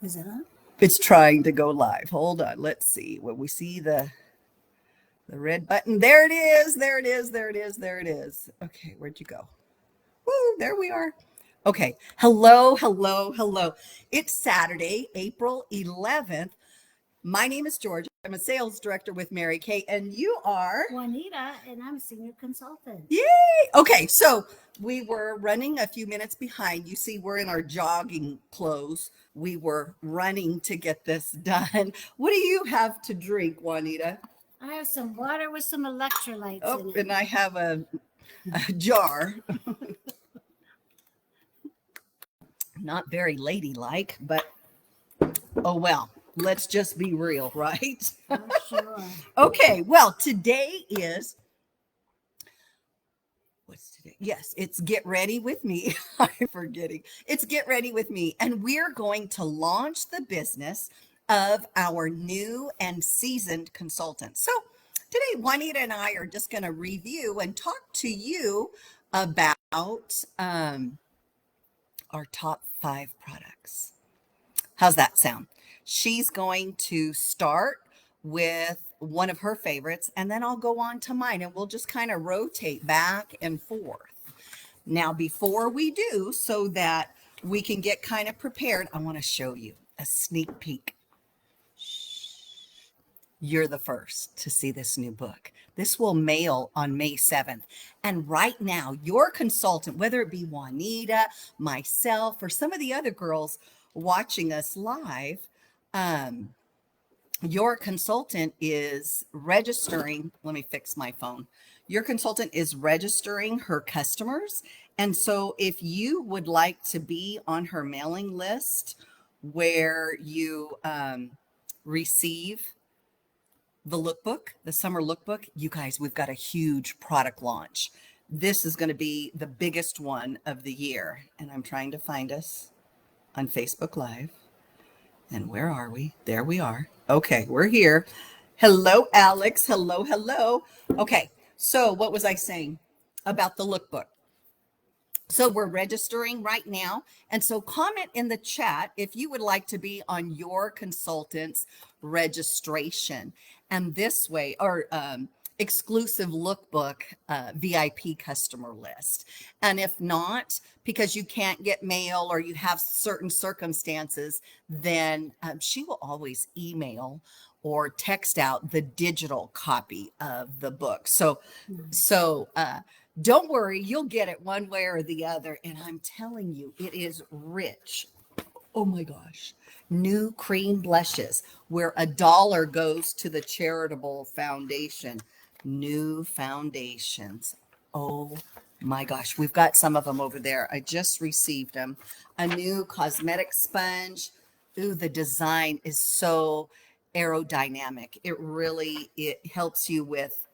Is it on? It's trying to go live. Hold on. Let's see. When we see the red button. There it is. There it is. There it is. There it is. Okay, where'd you go? Woo, there we are. Okay. Hello, hello, hello. It's Saturday, April 11th. My name is Georgia. I'm a sales director with Mary Kay, and you are Juanita, and I'm a senior consultant. Yay! Okay, so we were running a few minutes behind. You see, we're in our jogging clothes. We were running to get this done. What do you have to drink, Juanita? I have some water with some electrolytes Oh, in it. and I have a jar. Not very ladylike, but oh well. Let's just be real, right? Oh, sure. Okay, well, today is what's today? Yes, it's Get Ready with Me. I'm forgetting. It's Get Ready with Me. And we're going to launch the business of our new and seasoned consultants. So today, Juanita and I are just going to review and talk to you about our top 5 products. How's that sound? She's going to start with one of her favorites, and then I'll go on to mine, and we'll just kind of rotate back and forth. Now, before we do, so that we can get kind of prepared, I want to show you a sneak peek. You're the first to see this new book. This will mail on May 7th. And right now, your consultant, whether it be Juanita, myself, or some of the other girls watching us live, your consultant is registering. Let me fix my phone. Your consultant is registering her customers. And so if you would like to be on her mailing list where you receive the lookbook, the summer lookbook, you guys, we've got a huge product launch. This is going to be the biggest one of the year. And I'm trying to find us on Facebook Live. And where are we? There we are. Okay, we're here. Hello, Alex. Hello, hello. Okay, so what was I saying about the lookbook? So we're registering right now. And so comment in the chat if you would like to be on your consultant's registration. And this way, or exclusive lookbook VIP customer list. And if not, because you can't get mail or you have certain circumstances, then she will always email or text out the digital copy of the book. So don't worry, you'll get it one way or the other. And I'm telling you, it is rich. Oh my gosh. New cream blushes where $1 goes to the charitable foundation. New foundations. Oh my gosh. We've got some of them over there. I just received them. A new cosmetic sponge. Ooh, the design is so aerodynamic. It helps you with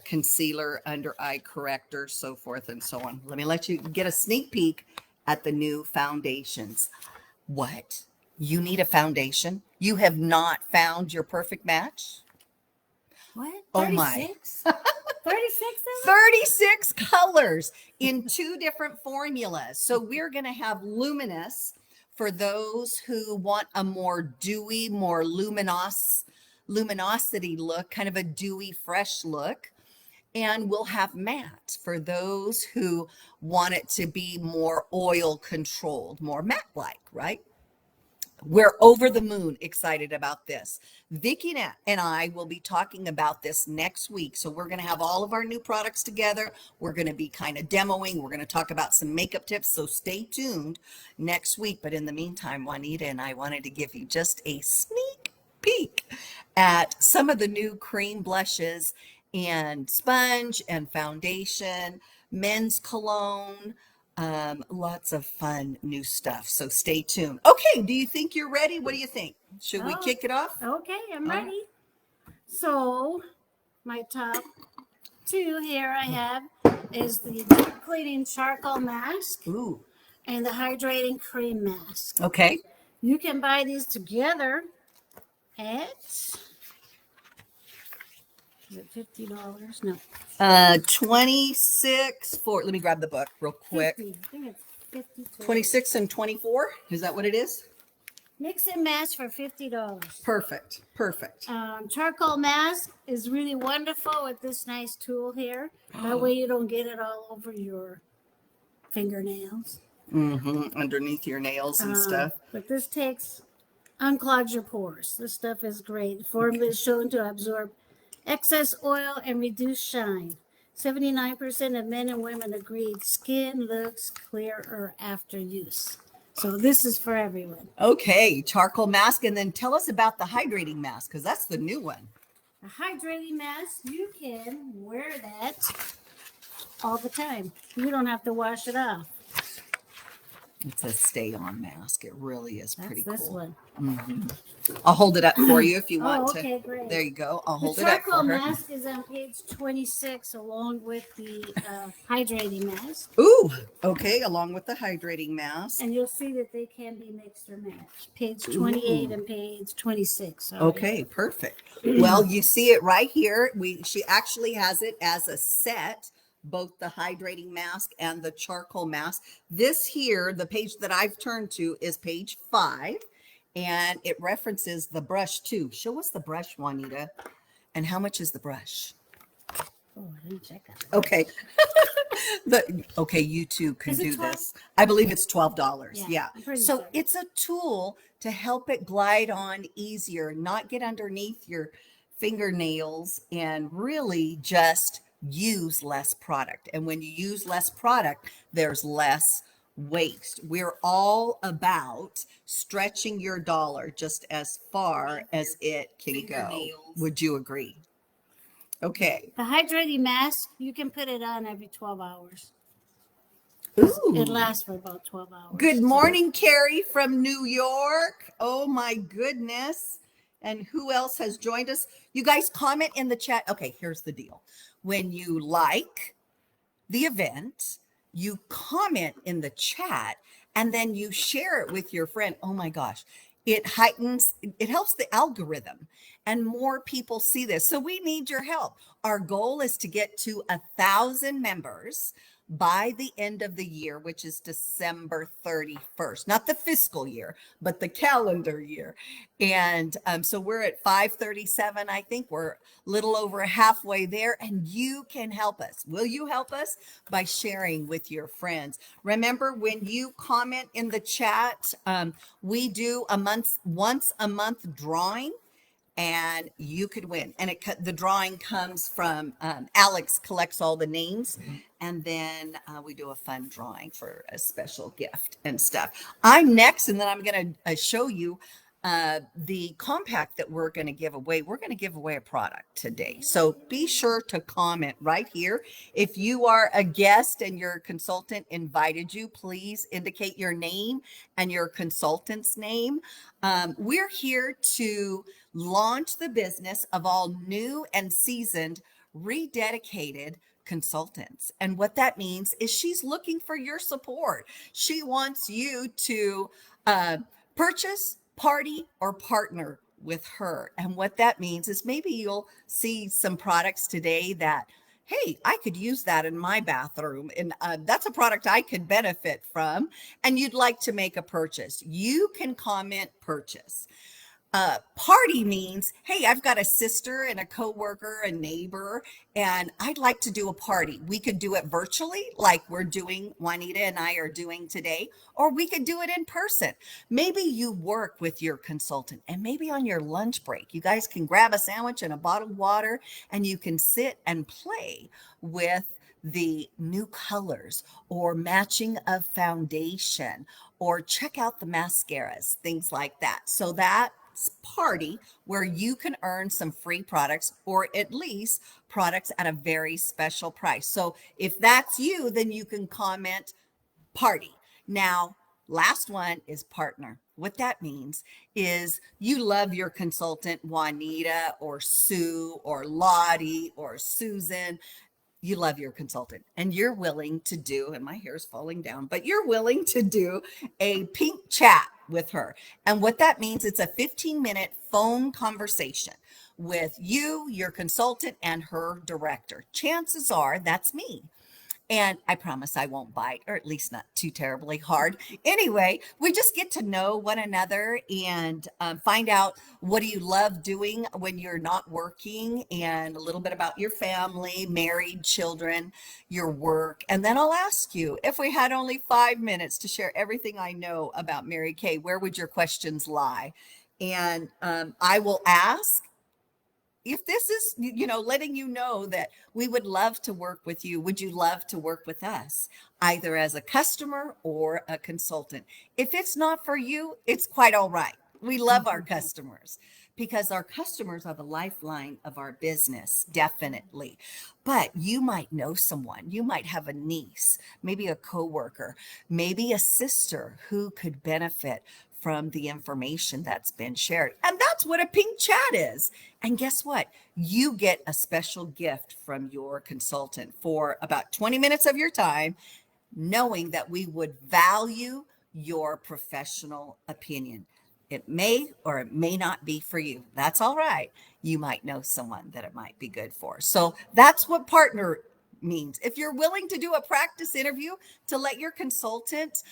concealer, under eye corrector, so forth and so on. Let me let you get a sneak peek at the new foundations. What? You need a foundation? You have not found your perfect match? What? 36? Oh my. 36? 36 colors in 2 different formulas. So we're going to have luminous for those who want a more dewy, more luminosity look, kind of a dewy, fresh look. And we'll have matte for those who want it to be more oil controlled, more matte-like, right? We're over the moon excited about this. Vicki and I will be talking about this next week. So we're going to have all of our new products together. We're going to be kind of demoing. We're going to talk about some makeup tips. So stay tuned next week. But in the meantime, Juanita and I wanted to give you just a sneak peek at some of the new cream blushes and sponge and foundation, men's cologne, lots of fun new stuff. So stay tuned. Okay, do you think you're ready? What do you think? Should we kick it off? Okay, I'm ready. So my top 2 here I have is the deep cleaning charcoal mask. Ooh. And the hydrating cream mask. Okay. You can buy these together at, is it $50? No. 26 for, let me grab the book real quick. 50. I think it's 52. 26 and 24. Is that what it is? Mix and match for $50. Perfect. Perfect. Charcoal mask is really wonderful with this nice tool here. That way you don't get it all over your fingernails. Underneath your nails and stuff. But this unclogs your pores. This stuff is great. The formula is shown to absorb excess oil and reduce shine. 79% of men and women agreed skin looks clearer after use. So this is for everyone. Okay, charcoal mask. And then tell us about the hydrating mask, because that's the new one. A hydrating mask, you can wear that all the time. You don't have to wash it off. It's a stay-on mask. It really is pretty cool. This one. I'll hold it up for you if you want Oh, okay, great. There you go. I'll hold The it up for charcoal her. mask is on page 26 along with the hydrating mask. Ooh, okay, along with the hydrating mask. And you'll see that they can be mixed or matched. Page 28 and page 26. Sorry. Okay, perfect. Well, you see it right here. She actually has it as a set, both the hydrating mask and the charcoal mask. This here, the page that I've turned to is page 5, and it references the brush too. Show us the brush, Juanita. And how much is the brush? Oh, I didn't check that. Okay. Okay, you two can Is it do 12? this. I believe it's $12. Yeah. I'm pretty So sure. it's a tool to help it glide on easier, not get underneath your fingernails, and really just use less product. And when you use less product, there's less waste. We're all about stretching your dollar just as far as it can go. Would you agree? Okay. The hydrating mask, you can put it on every 12 hours. Ooh. It lasts for about 12 hours. Good morning, Carrie from New York. Oh my goodness. And who else has joined us? You guys comment in the chat. Okay, here's the deal. When you like the event, you comment in the chat, and then you share it with your friend. Oh my gosh. It helps the algorithm, and more people see this. So we need your help. Our goal is to get to 1,000 members by the end of the year, which is December 31st, not the fiscal year, but the calendar year. And so we're at 537. I think we're a little over halfway there, and you can help us. Will you help us? By sharing with your friends. Remember, when you comment in the chat, we do once a month drawing, and you could win. And the drawing comes from Alex collects all the names, and then we do a fun drawing for a special gift and stuff. I'm next, and then I'm going to show you the compact that we're going to give away. We're going to give away a product today. So be sure to comment right here. If you are a guest and your consultant invited you, please indicate your name and your consultant's name. We're here to launch the business of all new and seasoned, rededicated consultants. And what that means is she's looking for your support. She wants you to purchase, party, or partner with her. And what that means is maybe you'll see some products today that, hey, I could use that in my bathroom, and that's a product I could benefit from, and you'd like to make a purchase. You can comment purchase. Party means, hey, I've got a sister and a coworker, a neighbor, and I'd like to do a party. We could do it virtually, like Juanita and I are doing today, or we could do it in person. Maybe you work with your consultant, and maybe on your lunch break, you guys can grab a sandwich and a bottle of water, and you can sit and play with the new colors or matching of foundation, or check out the mascaras, things like that. So that's party, where you can earn some free products, or at least products at a very special price. So if that's you, then you can comment party. Now, last one is partner. What that means is you love your consultant, Juanita or Sue or Lottie or Susan. You love your consultant, and you're willing to do, and my hair is falling down, but you're willing to do a pink chat with her. And what that means, it's a 15-minute phone conversation with you, your consultant, and her director. Chances are that's me. And I promise I won't bite, or at least not too terribly hard. Anyway, we just get to know one another and find out what do you love doing when you're not working, and a little bit about your family, married, children, your work. And then I'll ask you, if we had only 5 minutes to share everything I know about Mary Kay, where would your questions lie? And I will ask if this is, letting you know that we would love to work with you. Would you love to work with us, either as a customer or a consultant? If it's not for you, it's quite all right. We love our customers because our customers are the lifeline of our business, definitely. But you might know someone, you might have a niece, maybe a coworker, maybe a sister who could benefit from the information that's been shared. And that's what a pink chat is. And guess what? You get a special gift from your consultant for about 20 minutes of your time, knowing that we would value your professional opinion. It may or it may not be for you. That's all right. You might know someone that it might be good for. So that's what partner means. If you're willing to do a practice interview to let your consultant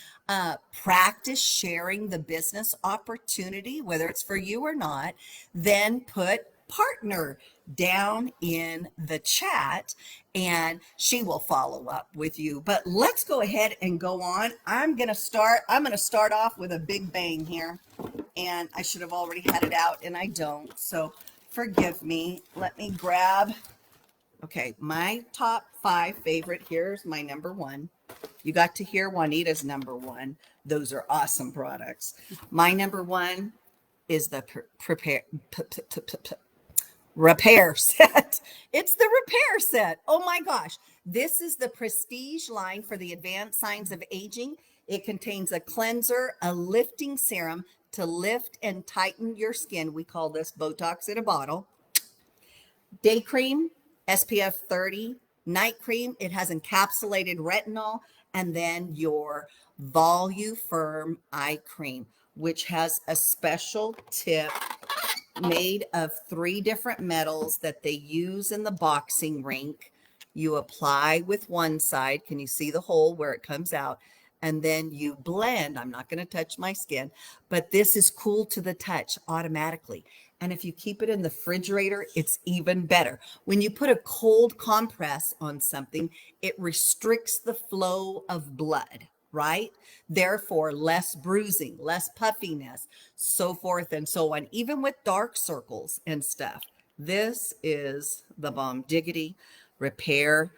practice sharing the business opportunity, whether it's for you or not, then put partner down in the chat and she will follow up with you. But let's go ahead and go on. I'm going to start off with a big bang here, and I should have already had it out and I don't. So forgive me. Let me grab. Okay, my top 5 favorite. Here's my number 1. You got to hear Juanita's number 1. Those are awesome products. My number 1 is the repair set. It's the repair set. Oh my gosh. This is the prestige line for the advanced signs of aging. It contains a cleanser, a lifting serum to lift and tighten your skin. We call this Botox in a bottle. Day cream, SPF 30. Night cream, it has encapsulated retinol. And then your Voluform eye cream, which has a special tip made of 3 different metals that they use in the boxing rink. You apply with one side. Can you see the hole where it comes out? And then you blend. I'm not going to touch my skin, but this is cool to the touch automatically. And if you keep it in the refrigerator, it's even better. When you put a cold compress on something, it restricts the flow of blood, right? Therefore, less bruising, less puffiness, so forth and so on, even with dark circles and stuff. This is the Bomb Diggity Repair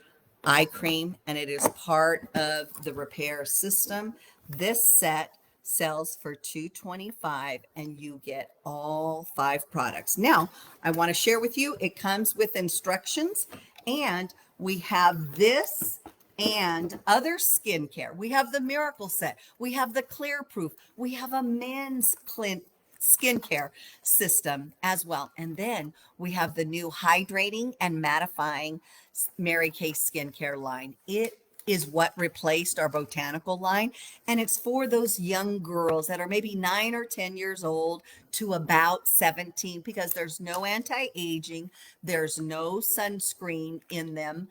Eye Cream, and it is part of the repair system. This set sells for $225 and you get all 5 products. Now, I want to share with you, it comes with instructions, and we have this and other skincare. We have the Miracle Set. We have the Clear Proof. We have a men's skincare system as well. And then we have the new hydrating and mattifying Mary Kay skincare line. It is what replaced our botanical line. And it's for those young girls that are maybe 9 or 10 years old to about 17, because there's no anti-aging, there's no sunscreen in them.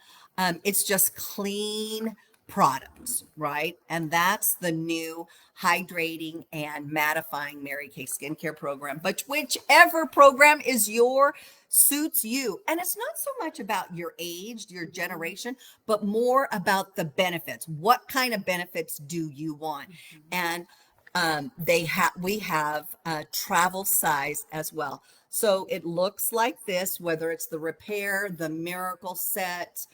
It's just clean products, right? And that's the new hydrating and mattifying Mary Kay skincare program. But whichever program is suits you. And it's not so much about your age, your generation, but more about the benefits. What kind of benefits do you want? And we have travel size as well. So it looks like this, whether it's the repair, the Miracle Set,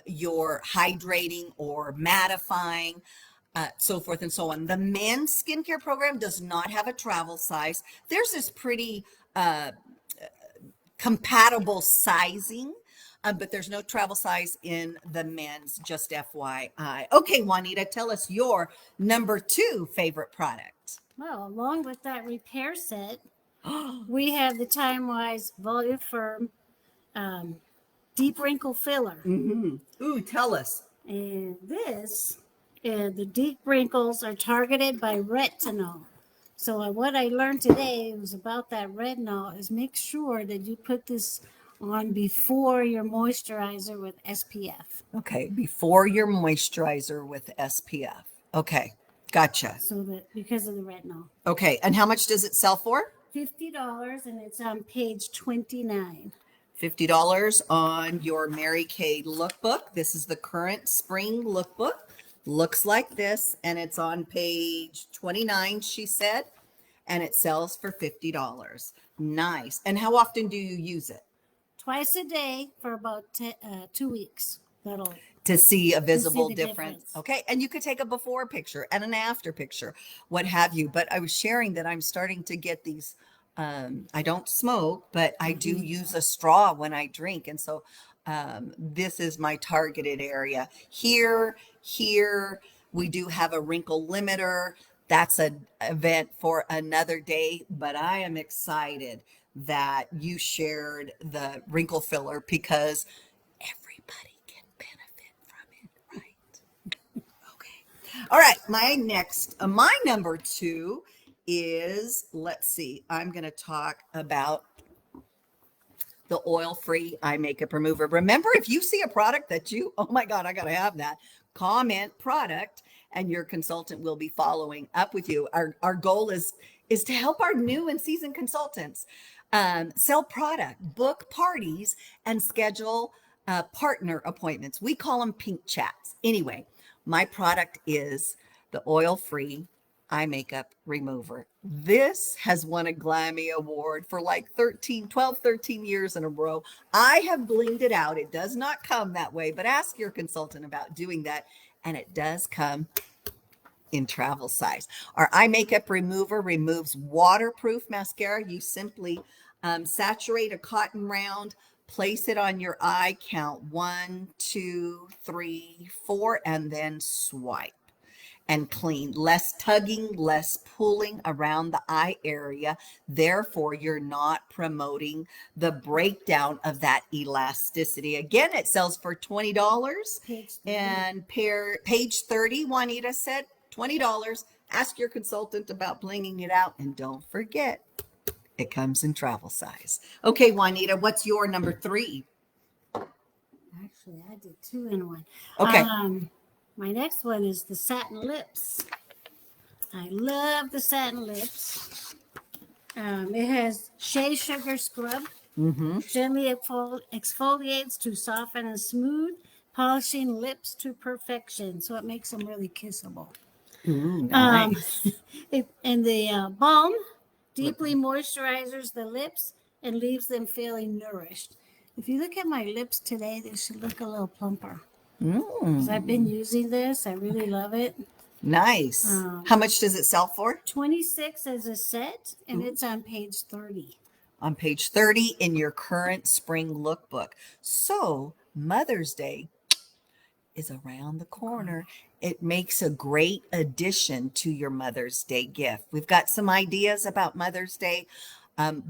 your hydrating or mattifying, so forth and so on. The men's skincare program does not have a travel size. There's this pretty compatible sizing, but there's no travel size in the men's, just FYI. Okay, Juanita, tell us your number 2 favorite product. Well, along with that repair set, we have the Time Wise Voluform Deep Wrinkle Filler. Ooh, tell us. And the deep wrinkles are targeted by retinol. So what I learned today was about that retinol is make sure that you put this on before your moisturizer with SPF. Okay, before your moisturizer with SPF. Okay, gotcha. So that because of the retinol. Okay, and how much does it sell for? $50 and it's on page 29. $50 on your Mary Kay lookbook. This is the current spring lookbook. Looks like this, and it's on page 29, she said, and it sells for $50. Nice. And how often do you use it? Twice a day for about 2 weeks. That'll To see a visible the difference. difference. Okay. And you could take a before picture and an after picture, what have you. But I was sharing that I'm starting to get these. I don't smoke, but I do use a straw when I drink. And so this is my targeted area. Here, we do have a wrinkle limiter. That's an event for another day, but I am excited that you shared the wrinkle filler because everybody can benefit from it, right? Okay. All right. My number 2 is, let's see, I'm going to talk about the oil-free eye makeup remover. Remember, if you see a product that you, oh my God, I got to have that, comment product, and your consultant will be following up with you. Our goal is to help our new and seasoned consultants sell product, book parties, and schedule partner appointments. We call them pink chats. Anyway, my product is the oil-free eye makeup remover. This has won a Glammy Award for like 13 years in a row. I have blinged it out. It does not come that way, but ask your consultant about doing that. And it does come in travel size. Our eye makeup remover removes waterproof mascara. You simply saturate a cotton round, place it on your eye, count 1, 2, 3, 4, and then swipe and clean. Less tugging, less pulling around the eye area. Therefore, you're not promoting the breakdown of that elasticity. Again, it sells for $20. And page 30, Juanita said $20. Ask your consultant about blinging it out. And don't forget, it comes in travel size. Okay, Juanita, what's your number 3? Actually, I did 2 in 1. Okay. My next one is the satin lips. I love the satin lips. It has shea sugar scrub. Gently exfoliates to soften and smooth, polishing lips to perfection. So it makes them really kissable. Nice. And the balm deeply moisturizes the lips and leaves them feeling nourished. If you look at my lips today, they should look a little plumper. Because I've been using this. I really love it. Nice. How much does it sell for? $26 as a set, and it's on page 30. On page 30 in your current spring lookbook. So Mother's Day is around the corner. It makes a great addition to your Mother's Day gift. We've got some ideas about Mother's Day.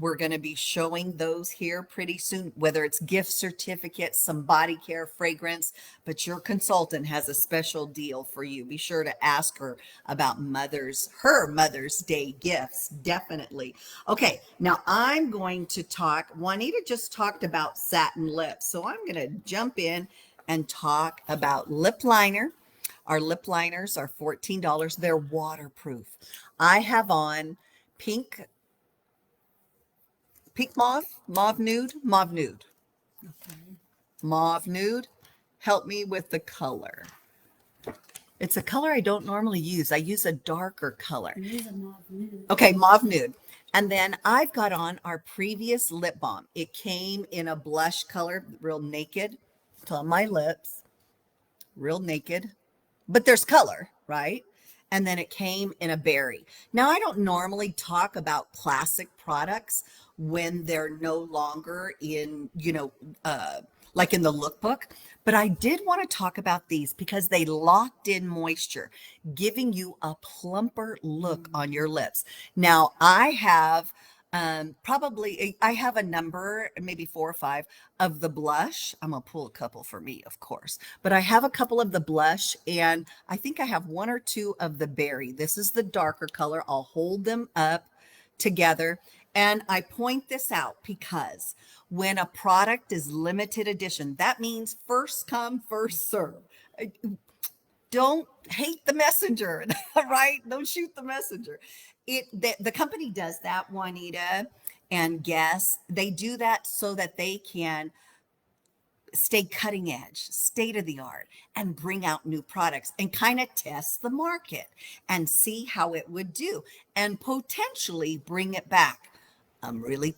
We're going to be showing those here pretty soon, whether it's gift certificates, some body care, fragrance, but your consultant has a special deal for you. Be sure to ask her about her Mother's Day gifts, definitely. Okay, now I'm going to talk, Juanita just talked about satin lips, so I'm going to jump in and talk about lip liner. Our lip liners are $14. They're waterproof. I have on pink mauve nude. Okay. Mauve nude. Help me with the color. It's a color I don't normally use. I use a darker color. It is a mauve nude. Okay, mauve nude. And then I've got on our previous lip balm. It came in a blush color, real naked. It's on my lips, real naked. But there's color, right? And then it came in a berry. Now, I don't normally talk about classic products when they're no longer in, like in the lookbook, but I did want to talk about these because they locked in moisture, giving you a plumper look on your lips. Now, I have I have a number, maybe 4 or 5 of the blush. I'm gonna pull a couple for me, of course, but I have a couple of the blush, and I think I have 1 or 2 of the berry. This is the darker color. I'll hold them up together, And I point this out because when a product is limited edition, that means first come, first serve. Don't hate the messenger, right? Don't shoot the messenger. The company does that, Juanita and Guess. They do that so that they can stay cutting edge, state of the art, and bring out new products and kind of test the market and see how it would do and potentially bring it back. I'm really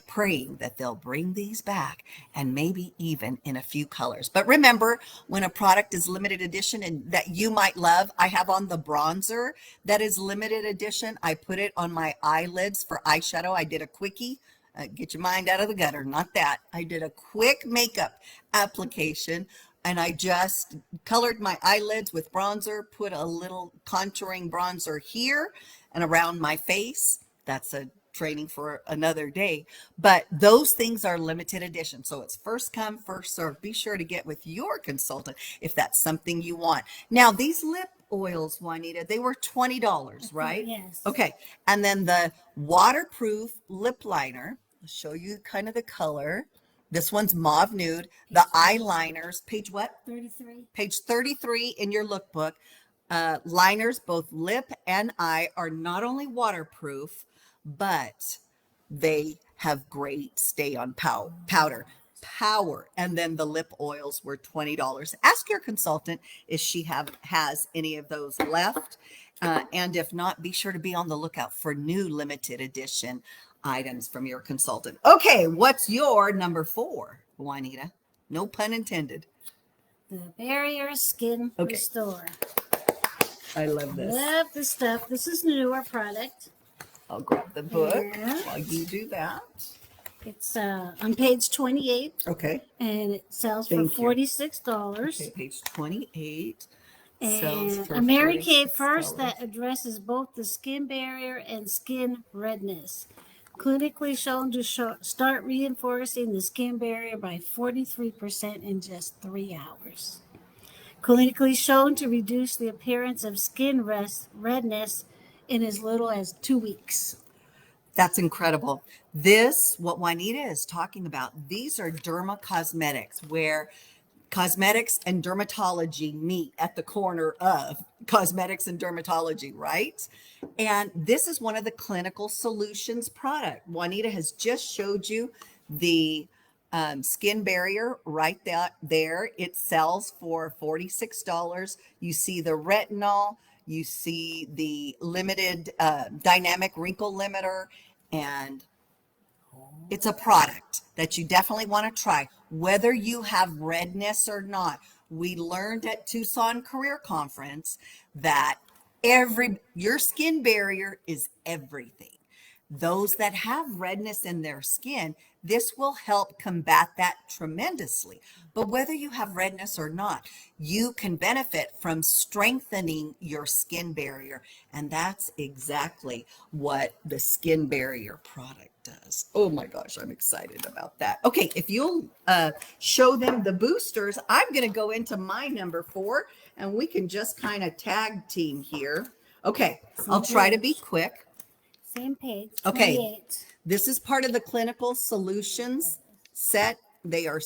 praying that they'll bring these back and maybe even in a few colors. But remember, when a product is limited edition and that you might love, I have on the bronzer that is limited edition. I put it on my eyelids for eyeshadow. I did a quickie. Get your mind out of the gutter, not that. I did a quick makeup application and I just colored my eyelids with bronzer, put a little contouring bronzer here and around my face. That's a training for another day. But those things are limited edition. So it's first come, first serve. Be sure to get with your consultant if that's something you want. Now, these lip oils, Juanita, they were $20, right? Yes. Okay. And then the waterproof lip liner, I'll show you kind of the color. This one's mauve nude. The eyeliners, page what? 33. Page 33 in your lookbook. Liners, both lip and eye, are not only waterproof, but they have great stay on powder power. And then the lip oils were $20. Ask your consultant if she has any of those left. And if not, be sure to be on the lookout for new limited edition items from your consultant. Okay, what's your number 4, Juanita? No pun intended. The Barrier Skin Okay. Restore. I love this. Love this stuff. This is a newer product. I'll grab the book Yeah. while you do that. It's on page 28, Okay. and it sells Thank for you. $46. Okay, page 28. And a Mary Kay first that addresses both the skin barrier and skin redness. Clinically shown to start reinforcing the skin barrier by 43% in just 3 hours. Clinically shown to reduce the appearance of skin redness in as little as 2 weeks. That's incredible. This, what Juanita is talking about, these are dermacosmetics where cosmetics and dermatology meet at the corner of cosmetics and dermatology, right? And this is one of the clinical solutions product. Juanita has just showed you the skin barrier right there. It sells for $46. You see the retinol, you see the limited dynamic wrinkle limiter, and it's a product that you definitely want to try, whether you have redness or not. We learned at Tucson Career Conference that your skin barrier is everything. Those that have redness in their skin, this will help combat that tremendously. But whether you have redness or not, you can benefit from strengthening your skin barrier. And that's exactly what the skin barrier product does. Oh my gosh, I'm excited about that. Okay, if you'll show them the boosters, I'm going to go into my number 4 and we can just kind of tag team here. Okay, I'll try to be quick. Same page, 28. Okay, this is part of the clinical solutions set. They are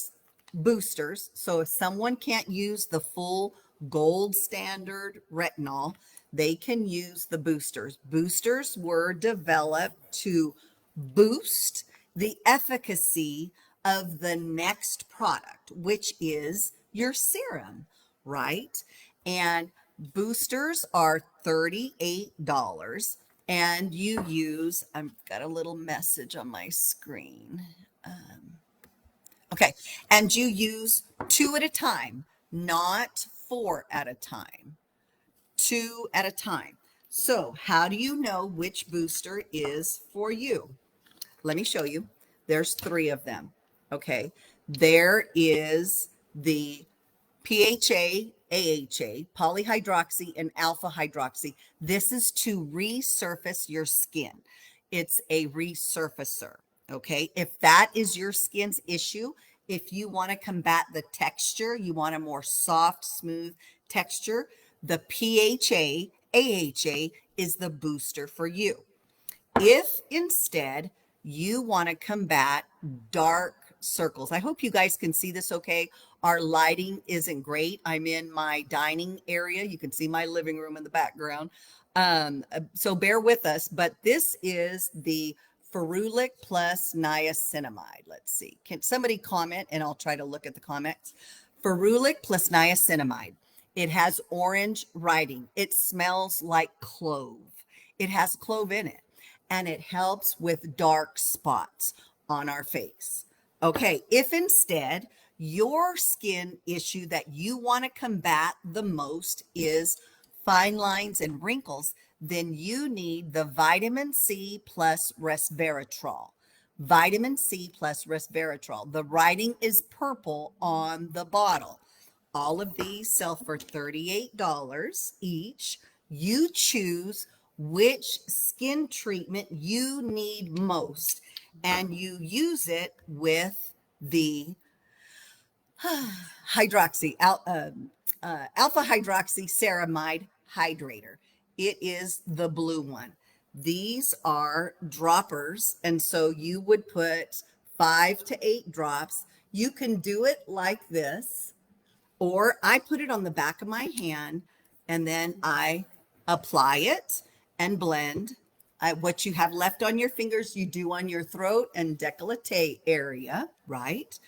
boosters. So if someone can't use the full gold standard retinol, they can use the boosters. Boosters were developed to boost the efficacy of the next product, which is your serum, right? And boosters are $38. And you use, I've got a little message on my screen. Okay, and you use 2 at a time, not 4 at a time. 2 at a time. So how do you know which booster is for you? Let me show you. There's 3 of them. Okay, there is the PHA, AHA, polyhydroxy, and alpha hydroxy. This is to resurface your skin. It's a resurfacer. Okay, if that is your skin's issue, if you want to combat the texture, you want a more soft, smooth texture, the PHA, AHA is the booster for you. If instead you want to combat dark circles. I hope you guys can see this okay. Our lighting isn't great. I'm in my dining area. You can see my living room in the background. So bear with us, but this is the ferulic plus niacinamide. Let's see. Can somebody comment and I'll try to look at the comments. Ferulic plus niacinamide. It has orange writing. It smells like clove. It has clove in it and it helps with dark spots on our face. Okay, if instead your skin issue that you want to combat the most is fine lines and wrinkles, then you need the vitamin C plus resveratrol. Vitamin C plus resveratrol. The writing is purple on the bottle. All of these sell for $38 each. You choose which skin treatment you need most, and you use it with the alpha hydroxyceramide hydrator. It is the blue one. These are droppers, and so you would put 5 to 8 drops. You can do it like this, or I put it on the back of my hand and then I apply it and blend. What you have left on your fingers, you do on your throat and décolleté area, right?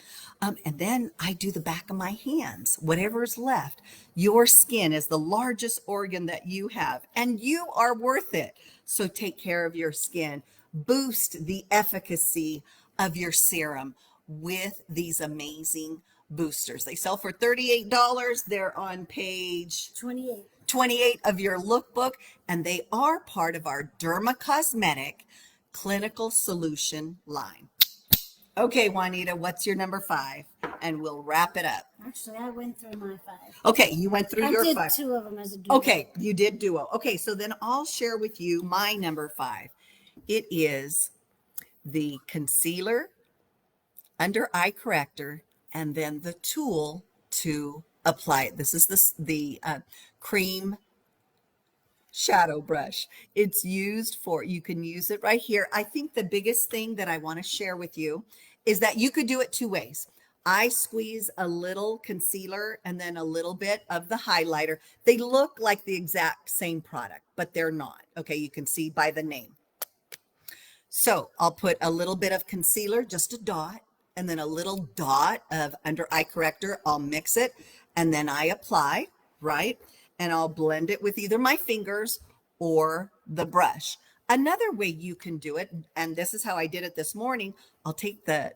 And then I do the back of my hands, whatever's left. Your skin is the largest organ that you have, and you are worth it. So take care of your skin. Boost the efficacy of your serum with these amazing boosters. They sell for $38. They're on page 28 of your lookbook, and they are part of our Derma Cosmetic Clinical Solution line. Okay, Juanita, what's your number 5? And we'll wrap it up. Actually, I went through my 5. Okay, you went through your 5. I did 2 of them as a duo. Okay, you did duo. Okay, so then I'll share with you my number 5. It is the concealer, under eye corrector, and then the tool to apply it. This is the cream shadow brush. It's used for, you can use it right here. I think the biggest thing that I want to share with you is that you could do it 2 ways. I squeeze a little concealer and then a little bit of the highlighter. They look like the exact same product, but they're not. Okay, you can see by the name. So I'll put a little bit of concealer, just a dot, and then a little dot of under eye corrector. I'll mix it and then I apply, right? And I'll blend it with either my fingers or the brush. Another way you can do it, and this is how I did it this morning, I'll take the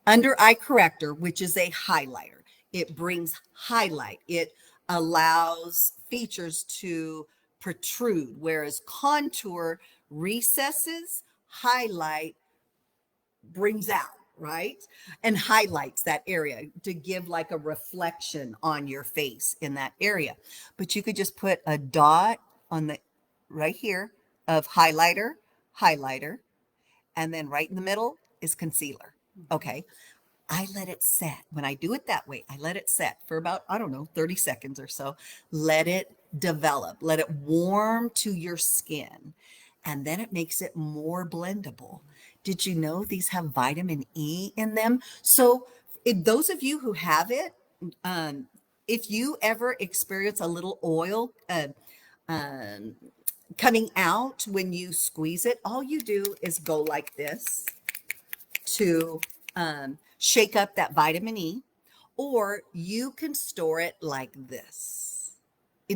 under eye corrector, which is a highlighter. It brings highlight. It allows features to protrude, whereas contour recesses, highlight brings out, right? And highlights that area to give like a reflection on your face in that area. But you could just put a dot on the right here of highlighter, and then right in the middle is concealer. Okay. I let it set. When I do it that way, I let it set for about, I don't know, 30 seconds or so. Let it develop, let it warm to your skin, and then it makes it more blendable. Did you know these have vitamin E in them? So if those of you who have it, if you ever experience a little oil coming out when you squeeze it, all you do is go like this to shake up that vitamin E, or you can store it like this,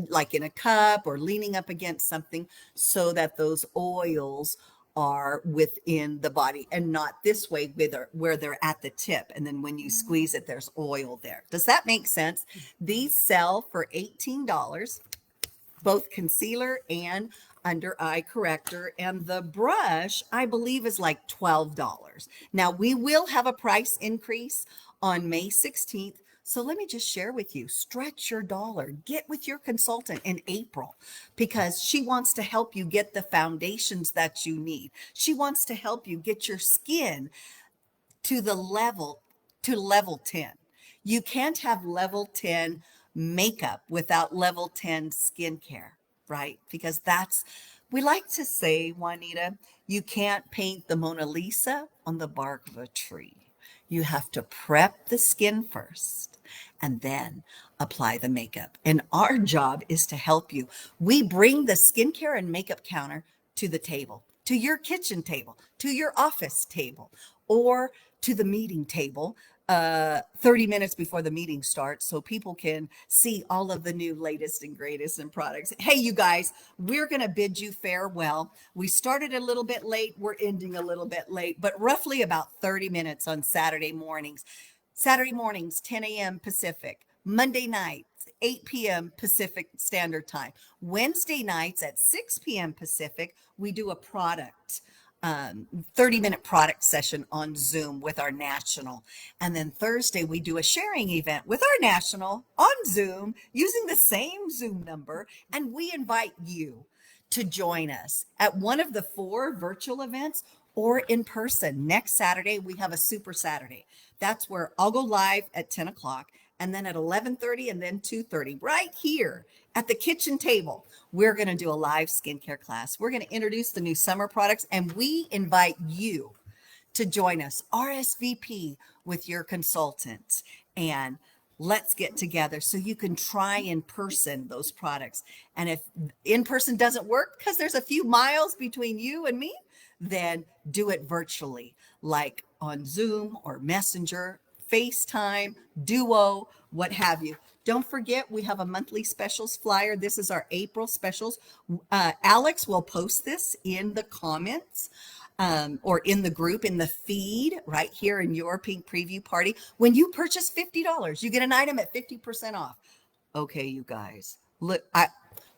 like in a cup or leaning up against something, so that those oils are within the body and not this way where they're at the tip. And then when you squeeze it, there's oil there. Does that make sense? These sell for $18, both concealer and under eye corrector, and the brush I believe is like $12. Now we will have a price increase on May 16th. So let me just share with you, stretch your dollar, get with your consultant in April, because she wants to help you get the foundations that you need. She wants to help you get your skin to level 10. You can't have level 10 makeup without level 10 skincare, right? Because that's We like to say, Juanita, you can't paint the Mona Lisa on the bark of a tree. You have to prep the skin first and then apply the makeup. And our job is to help you. We bring the skincare and makeup counter to the table, to your kitchen table, to your office table, or to the meeting table 30 minutes before the meeting starts so people can see all of the new latest and greatest in products. Hey, you guys, we're going to bid you farewell. We started a little bit late. We're ending a little bit late, but roughly about 30 minutes on Saturday mornings. Saturday mornings, 10 a.m. Pacific. Monday nights, 8 p.m. Pacific Standard Time. Wednesday nights at 6 p.m. Pacific, we do a product 30-minute product session on Zoom with our national. And then Thursday, we do a sharing event with our national on Zoom using the same Zoom number. And we invite you to join us at one of the 4 virtual events or in person. Next Saturday, we have a Super Saturday. That's where I'll go live at 10 o'clock. And then at 11:30 and then 2:30, right here at the kitchen table, we're going to do a live skincare class. We're going to introduce the new summer products, and we invite you to join us, RSVP with your consultant, and let's get together so you can try in person those products. And if in person doesn't work because there's a few miles between you and me, then do it virtually, like on Zoom or Messenger, FaceTime, Duo, what have you. Don't forget, we have a monthly specials flyer. This is our April specials. Alex will post this in the comments or in the group, in the feed right here in your Pink Preview Party. When you purchase $50, you get an item at 50% off. Okay, you guys, look,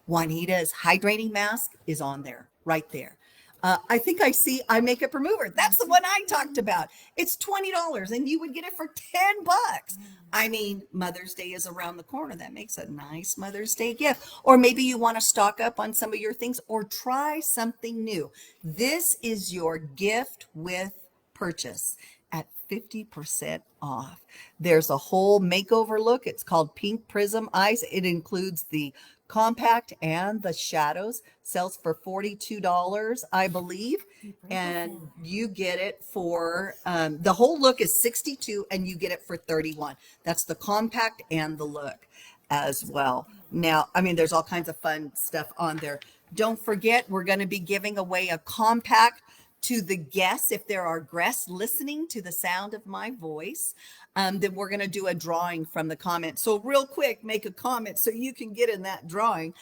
Juanita's hydrating mask is on there, right there. I think I see eye makeup remover. That's the one I talked about. It's $20 and you would get it for $10. I mean, Mother's Day is around the corner. That makes a nice Mother's Day gift. Or maybe you want to stock up on some of your things or try something new. This is your gift with purchase at 50% off. There's a whole makeover look. It's called Pink Prism Eyes. It includes the compact and the shadows. Sells for $42, I believe. And you get it for, the whole look is $62 and you get it for $31. That's the compact and the look as well. Now, I mean, there's all kinds of fun stuff on there. Don't forget, we're going to be giving away a compact to the guests. If there are guests listening to the sound of my voice, then we're going to do a drawing from the comments. So real quick, make a comment so you can get in that drawing.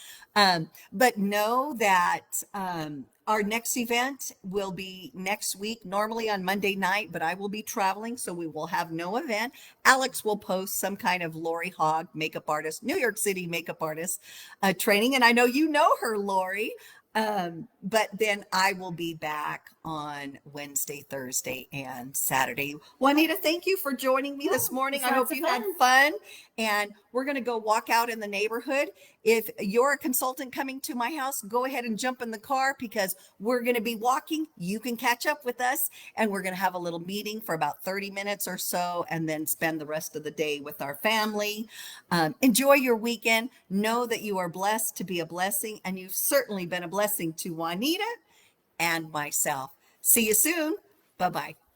But know that our next event will be next week, normally on Monday night, but I will be traveling, so we will have no event. Alex will post some kind of Lori Hogg, makeup artist, New York City makeup artist training. And I know you know her, Lori. But then I will be back on Wednesday, Thursday, and Saturday. Juanita, thank you for joining me this morning. I hope you had fun. And we're going to go walk out in the neighborhood. If you're a consultant coming to my house, go ahead and jump in the car because we're going to be walking. You can catch up with us. And we're going to have a little meeting for about 30 minutes or so and then spend the rest of the day with our family. Enjoy your weekend. Know that you are blessed to be a blessing. And you've certainly been a blessing to Juanita and myself. See you soon. Bye-bye.